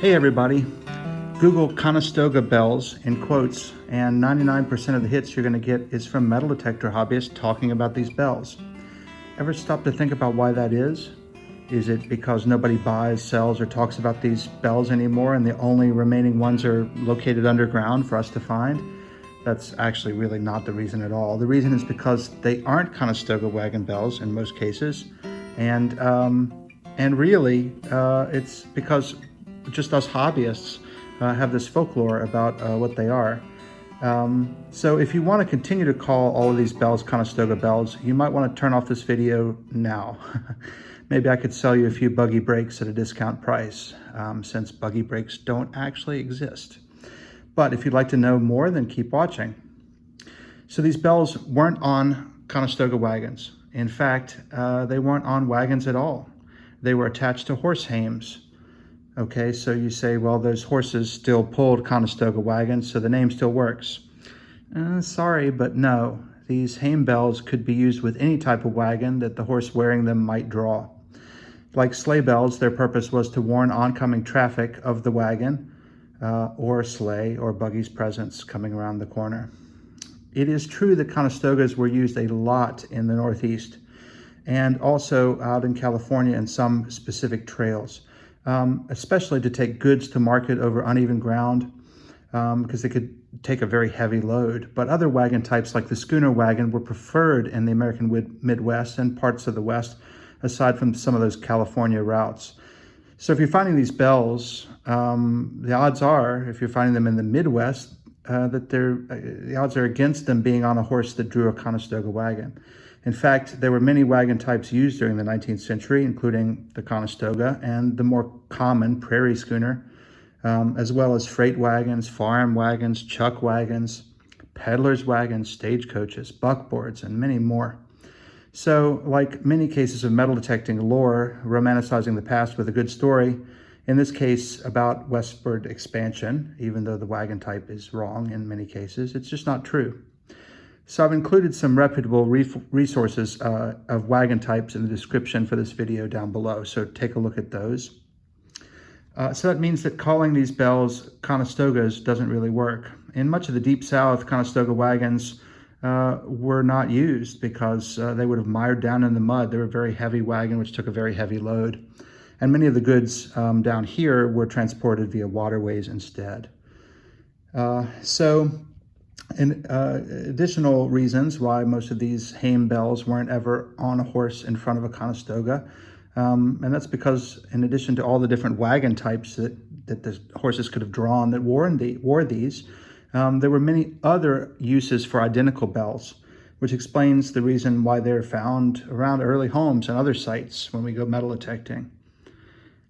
Hey everybody, Google Conestoga bells in quotes, and 99% of the hits you're going to get is from metal detector hobbyists talking about these bells. Ever stop to think about why that is? Is it because nobody buys, sells, or talks about these bells anymore and the only remaining ones are located underground for us to find? That's actually really not the reason at all. The reason is because they aren't Conestoga wagon bells in most cases, and really it's because just us hobbyists have this folklore about what they are. So if you want to continue to call all of these bells Conestoga bells, you might want to turn off this video now. Maybe I could sell you a few buggy brakes at a discount price, since buggy brakes don't actually exist. But if you'd like to know more, then keep watching. So these bells weren't on Conestoga wagons. In fact, they weren't on wagons at all. They were attached to horse hames. Okay, so you say, well, those horses still pulled Conestoga wagons, so the name still works. Sorry, but no. These hame bells could be used with any type of wagon that the horse wearing them might draw. Like sleigh bells, their purpose was to warn oncoming traffic of the wagon or sleigh or buggy's presence coming around the corner. It is true that Conestogas were used a lot in the Northeast and also out in California in some specific trails. Especially to take goods to market over uneven ground, because they could take a very heavy load. But other wagon types like the schooner wagon were preferred in the American Midwest and parts of the West, aside from some of those California routes. So if you're finding these bells, the odds are, if you're finding them in the Midwest, that the odds are against them being on a horse that drew a Conestoga wagon. In fact, there were many wagon types used during the 19th century, including the Conestoga and the more common prairie schooner, as well as freight wagons, farm wagons, chuck wagons, peddlers' wagons, stagecoaches, buckboards, and many more. So, like many cases of metal detecting lore, romanticizing the past with a good story, in this case about westward expansion, even though the wagon type is wrong in many cases, it's just not true. So I've included some reputable resources of wagon types in the description for this video down below, so take a look at those. So that means that calling these bells Conestogas doesn't really work. In much of the Deep South, Conestoga wagons were not used because they would have mired down in the mud. They were a very heavy wagon which took a very heavy load. And many of the goods down here were transported via waterways instead. And additional reasons why most of these hame bells weren't ever on a horse in front of a Conestoga. And that's because in addition to all the different wagon types that the horses could have drawn that wore these, there were many other uses for identical bells, which explains the reason why they're found around early homes and other sites when we go metal detecting.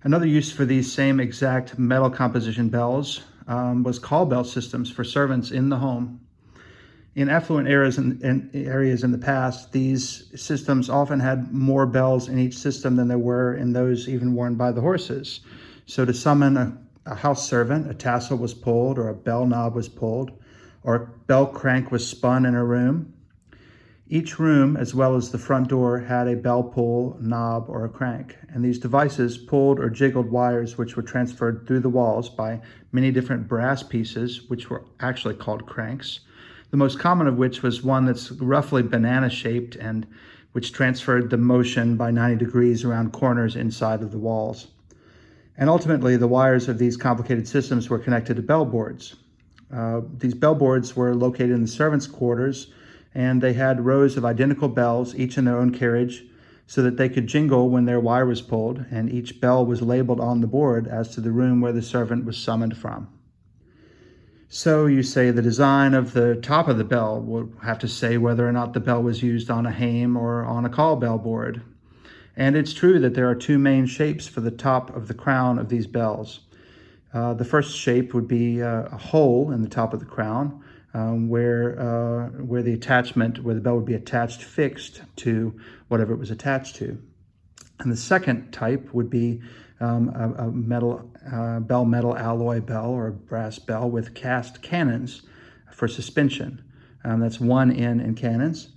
Another use for these same exact metal composition bells was call bell systems for servants in the home. In affluent areas in the past, these systems often had more bells in each system than there were in those even worn by the horses. So to summon a house servant, a tassel was pulled, or a bell knob was pulled, or a bell crank was spun in a room. Each room, as well as the front door, had a bell pull, knob, or a crank. And these devices pulled or jiggled wires which were transferred through the walls by many different brass pieces, which were actually called cranks. The most common of which was one that's roughly banana-shaped and which transferred the motion by 90 degrees around corners inside of the walls. And ultimately, the wires of these complicated systems were connected to bellboards. These bellboards were located in the servants' quarters, and they had rows of identical bells, each in their own carriage, so that they could jingle when their wire was pulled, and each bell was labeled on the board as to the room where the servant was summoned from. So you say the design of the top of the bell will have to say whether or not the bell was used on a hame or on a call bell board. And it's true that there are two main shapes for the top of the crown of these bells. The first shape would be a hole in the top of the crown, where the bell would be attached fixed to whatever it was attached to. And the second type would be a bell metal alloy bell or a brass bell with cast cannons for suspension. That's one in cannons.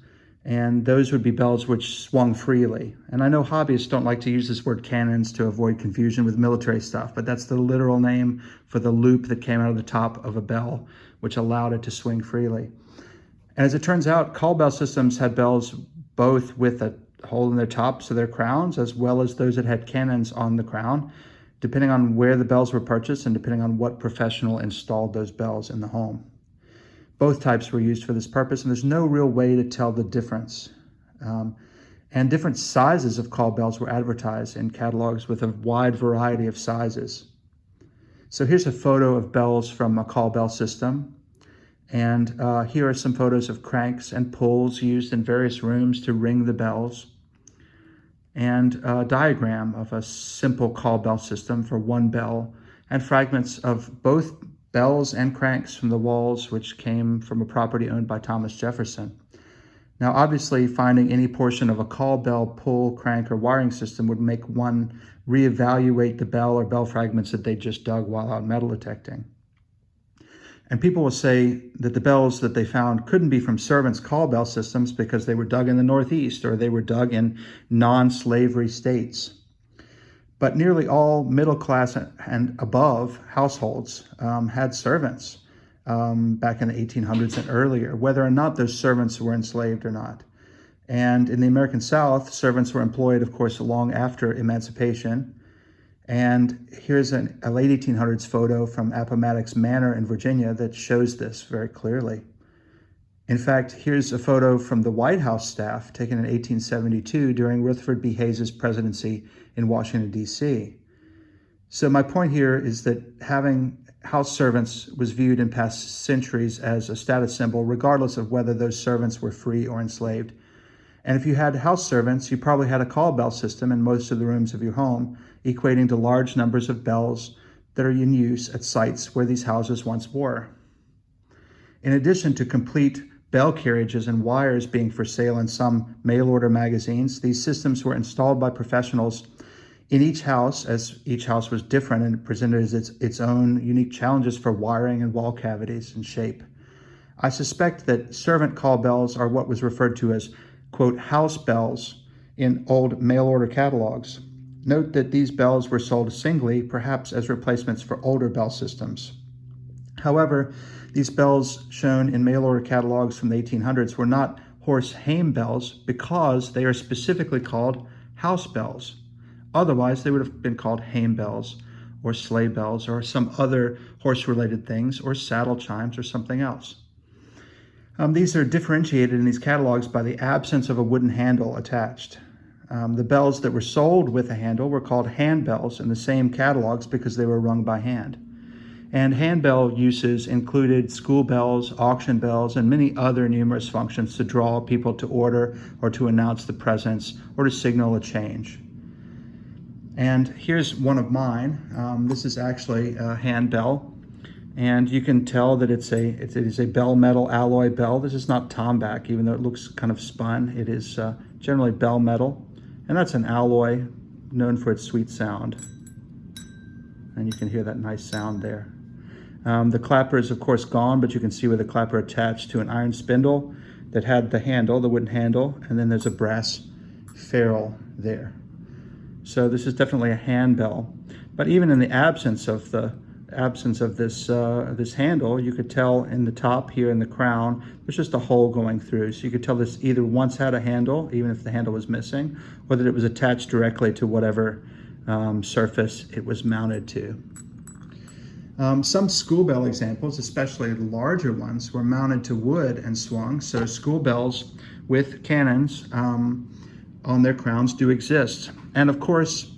And those would be bells which swung freely. And I know hobbyists don't like to use this word cannons to avoid confusion with military stuff, but that's the literal name for the loop that came out of the top of a bell, which allowed it to swing freely. And as it turns out, call bell systems had bells both with a hole in their tops of their crowns, as well as those that had cannons on the crown, depending on where the bells were purchased and depending on what professional installed those bells in the home. Both types were used for this purpose, and there's no real way to tell the difference. And different sizes of call bells were advertised in catalogs with a wide variety of sizes. So here's a photo of bells from a call bell system. And here are some photos of cranks and pulls used in various rooms to ring the bells. And a diagram of a simple call bell system for one bell, and fragments of both bells and cranks from the walls, which came from a property owned by Thomas Jefferson. Now, obviously, finding any portion of a call bell, pull, crank, or wiring system would make one reevaluate the bell or bell fragments that they just dug while out metal detecting. And people will say that the bells that they found couldn't be from servants' call bell systems because they were dug in the Northeast or they were dug in non-slavery states. But nearly all middle class and above households had servants back in the 1800s and earlier, whether or not those servants were enslaved or not. And in the American South, servants were employed, of course, long after emancipation. And here's a late 1800s photo from Appomattox Manor in Virginia that shows this very clearly. In fact, here's a photo from the White House staff taken in 1872 during Rutherford B. Hayes's presidency in Washington, D.C. So my point here is that having house servants was viewed in past centuries as a status symbol, regardless of whether those servants were free or enslaved. And if you had house servants, you probably had a call bell system in most of the rooms of your home, equating to large numbers of bells that are in use at sites where these houses once were. In addition to complete bell carriages and wires being for sale in some mail-order magazines, these systems were installed by professionals in each house, as each house was different and presented as its own unique challenges for wiring and wall cavities and shape. I suspect that servant call bells are what was referred to as, quote, house bells in old mail-order catalogs. Note that these bells were sold singly, perhaps as replacements for older bell systems. However, these bells shown in mail-order catalogs from the 1800s were not horse hame bells because they are specifically called house bells. Otherwise, they would have been called hame bells or sleigh bells or some other horse-related things, or saddle chimes or something else. These are differentiated in these catalogs by the absence of a wooden handle attached. The bells that were sold with a handle were called handbells in the same catalogs because they were rung by hand. And handbell uses included school bells, auction bells, and many other numerous functions to draw people to order or to announce the presence or to signal a change. And here's one of mine. This is actually a handbell. And you can tell that it is a bell metal alloy bell. This is not tomback, even though it looks kind of spun. It is generally bell metal. And that's an alloy known for its sweet sound. And you can hear that nice sound there. The clapper is, of course, gone, but you can see where the clapper attached to an iron spindle that had the handle, the wooden handle, and then there's a brass ferrule there. So this is definitely a handbell. But even in the absence of this handle, you could tell in the top here in the crown, there's just a hole going through. So you could tell this either once had a handle, even if the handle was missing, or that it was attached directly to whatever surface it was mounted to. Some school bell examples, especially the larger ones, were mounted to wood and swung. So school bells with cannons on their crowns do exist. And of course,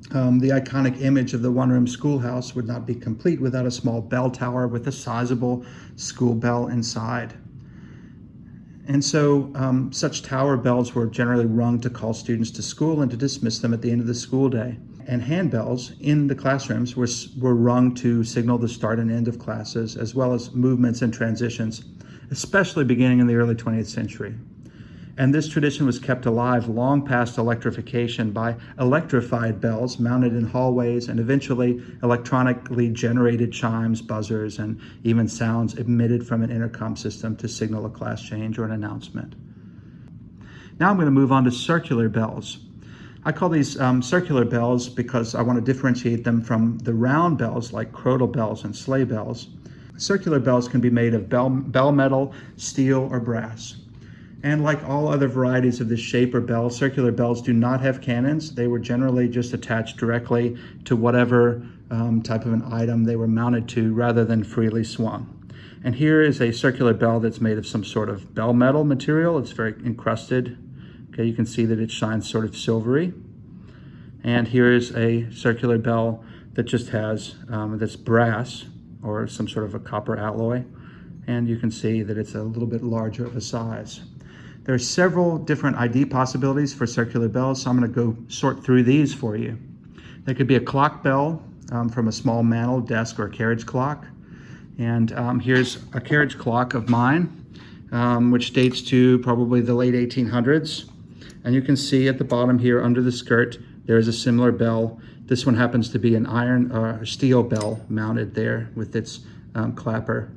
the iconic image of the one-room schoolhouse would not be complete without a small bell tower with a sizable school bell inside. And so such tower bells were generally rung to call students to school and to dismiss them at the end of the school day. And handbells in the classrooms were rung to signal the start and end of classes, as well as movements and transitions, especially beginning in the early 20th century. And this tradition was kept alive long past electrification by electrified bells mounted in hallways and eventually electronically generated chimes, buzzers, and even sounds emitted from an intercom system to signal a class change or an announcement. Now I'm going to move on to circular bells. I call these circular bells because I want to differentiate them from the round bells like crotal bells and sleigh bells. Circular bells can be made of bell metal, steel, or brass. And like all other varieties of this shape or bell, circular bells do not have cannons. They were generally just attached directly to whatever type of an item they were mounted to rather than freely swung. And here is a circular bell that's made of some sort of bell metal material. It's very encrusted. Okay, you can see that it shines sort of silvery. And here is a circular bell that just has, that's brass or some sort of a copper alloy. And you can see that it's a little bit larger of a size. There are several different ID possibilities for circular bells, so I'm going to go sort through these for you. There could be a clock bell from a small mantel, desk, or carriage clock. And here's a carriage clock of mine, which dates to probably the late 1800s. And you can see at the bottom here under the skirt, there is a similar bell. This one happens to be an iron or steel bell mounted there with its clapper.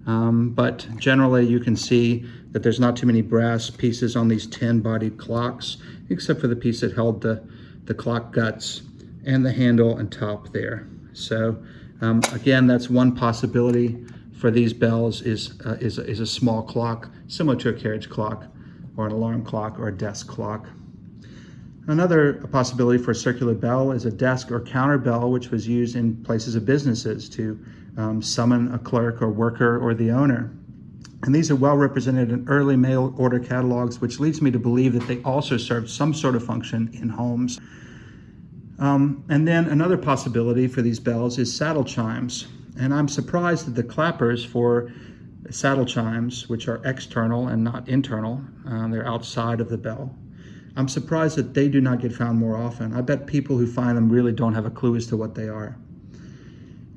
But generally you can see that there's not too many brass pieces on these tin-bodied clocks, except for the piece that held the clock guts and the handle and top there. So again, that's one possibility for these bells is a small clock, similar to a carriage clock or an alarm clock or a desk clock. Another possibility for a circular bell is a desk or counter bell, which was used in places of businesses to summon a clerk or worker or the owner. And these are well represented in early mail order catalogs, which leads me to believe that they also served some sort of function in homes. And then another possibility for these bells is saddle chimes. And I'm surprised that the clappers for saddle chimes, which are external and not internal, they're outside of the bell. I'm surprised that they do not get found more often. I bet people who find them really don't have a clue as to what they are.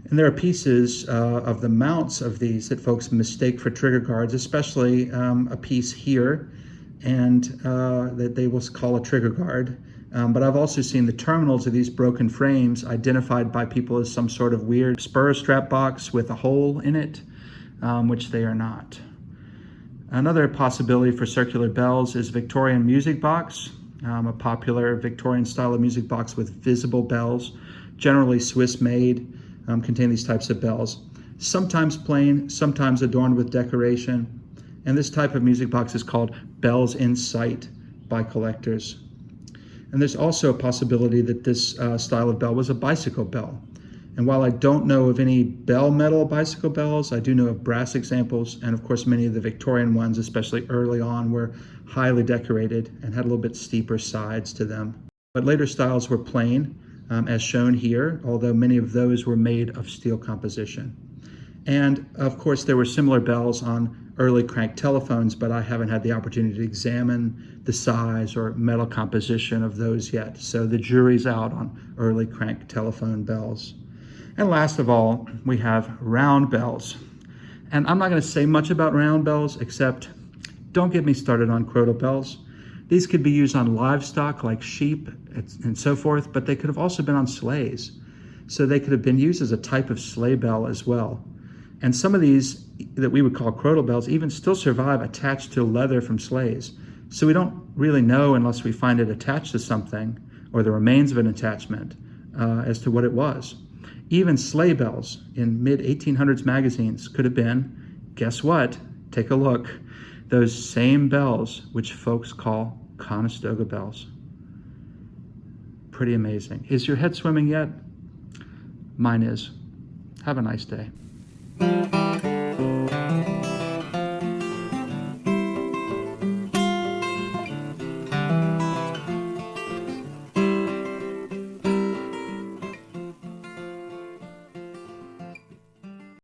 And there are pieces of the mounts of these that folks mistake for trigger guards, especially a piece here, and that they will call a trigger guard. But I've also seen the terminals of these broken frames identified by people as some sort of weird spur strap box with a hole in it, which they are not. Another possibility for circular bells is Victorian music box, a popular Victorian style of music box with visible bells, generally Swiss made, contain these types of bells. Sometimes plain, sometimes adorned with decoration. And this type of music box is called bells in sight by collectors. And there's also a possibility that this style of bell was a bicycle bell. And while I don't know of any bell metal bicycle bells, I do know of brass examples, and of course many of the Victorian ones, especially early on, were highly decorated and had a little bit steeper sides to them. But later styles were plain, as shown here, although many of those were made of steel composition. And of course there were similar bells on early crank telephones, but I haven't had the opportunity to examine the size or metal composition of those yet. So the jury's out on early crank telephone bells. And last of all, we have round bells. And I'm not going to say much about round bells, except don't get me started on crotal bells. These could be used on livestock like sheep and so forth, but they could have also been on sleighs. So they could have been used as a type of sleigh bell as well. And some of these that we would call crotal bells even still survive attached to leather from sleighs. So we don't really know unless we find it attached to something or the remains of an attachment as to what it was. Even sleigh bells in mid-1800s magazines could have been, guess what? Take a look. Those same bells which folks call Conestoga bells. Pretty amazing. Is your head swimming yet? Mine is. Have a nice day.